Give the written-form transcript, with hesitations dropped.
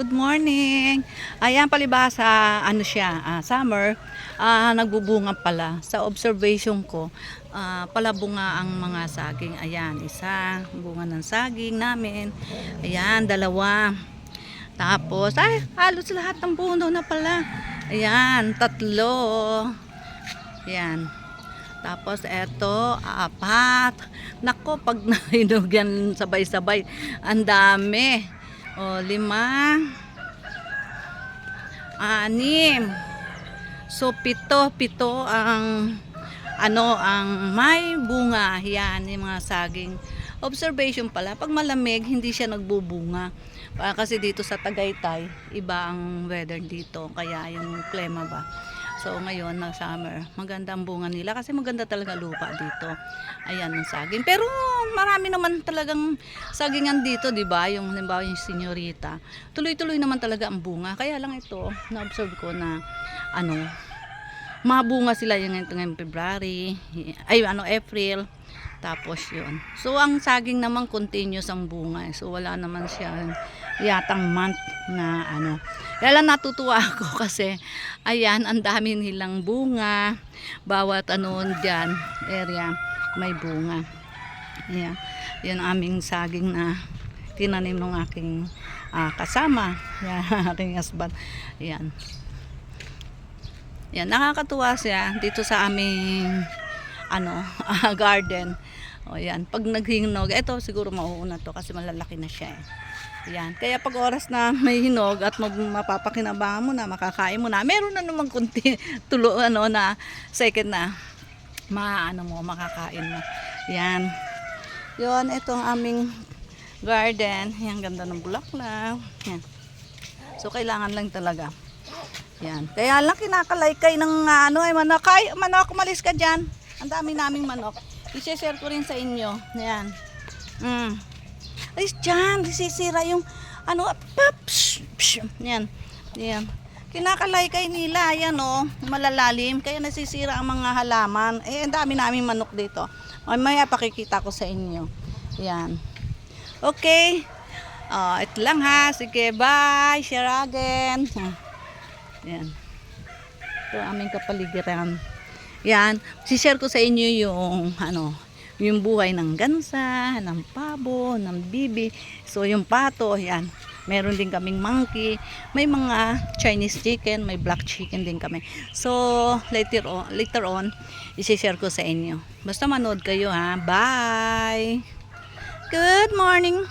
Good morning. Ayan, palibhasa, ano siya, summer, nagbubunga pala. Sa observation ko, palabunga ang mga saging. Ayan, isa, bunga ng saging namin. Ayan, dalawa. Tapos, ay, halos lahat ng puno na pala. Ayan, tatlo. Ayan. Tapos, eto, apat. Nako, pag nahinog yan sabay-sabay, ang dami. O, 5, 6. So, 7 ang ang may bunga. Yan, yung mga saging. Observation pala, pag malamig, hindi siya nagbubunga. Kasi dito sa Tagaytay, iba ang weather dito. Kaya yung klima ba. So, ngayon, na summer, maganda ang bunga nila kasi maganda talaga lupa dito. Ayan, ang saging. Pero, marami naman talagang sagingan dito, di ba? Yung, halimbawa, yung senyorita. Tuloy-tuloy naman talaga ang bunga. Kaya lang ito, na-observe ko na, mabunga sila yung ngayong February, April. Tapos yun. So, ang saging naman continuous ang bunga. So, wala naman siya yatang month na Kaya lang natutuwa ako kasi, ayan, ang dami nilang bunga. Bawat dyan, area, may bunga. Ayan. Yan aming saging na tinanim ng aking kasama. Yan, aking husband. Ayan. Yan, nakakatuwa siya dito sa aming garden. O yan, pag naghinog, ito siguro mauuna to kasi malalaki na siya eh. Yan, kaya pag oras na may hinog at mapapakinabangan mo na, makakain mo na, meron na namang kunti na second na makakain mo. Yan. Yon, ito ang aming garden. Yan, ganda ng bulaklak. Yan. So kailangan lang talaga. Yan. Kaya lang kinakalaykay ng manok. Ay, manok, umalis ka dyan. Ang dami naming manok. I-share ko rin sa inyo. Yan. Ay, dyan. Sisira yung Yan. Yan. Kinakalaykay nila. Yan malalalim. Kaya nasisira ang mga halaman. Eh, ang dami naming manok dito. Maya pakikita ko sa inyo. Yan. Okay. Ito lang ha. Sige, bye. Share again. Yan. Ito aming kapaligiran. Yan, si-share ko sa inyo yung buhay ng gansa, ng pabo, ng bibi. So yung pato, yan. Meron din kaming monkey, may mga Chinese chicken, may black chicken din kami. So later on i-share ko sa inyo. Basta manood kayo ha. Bye. Good morning.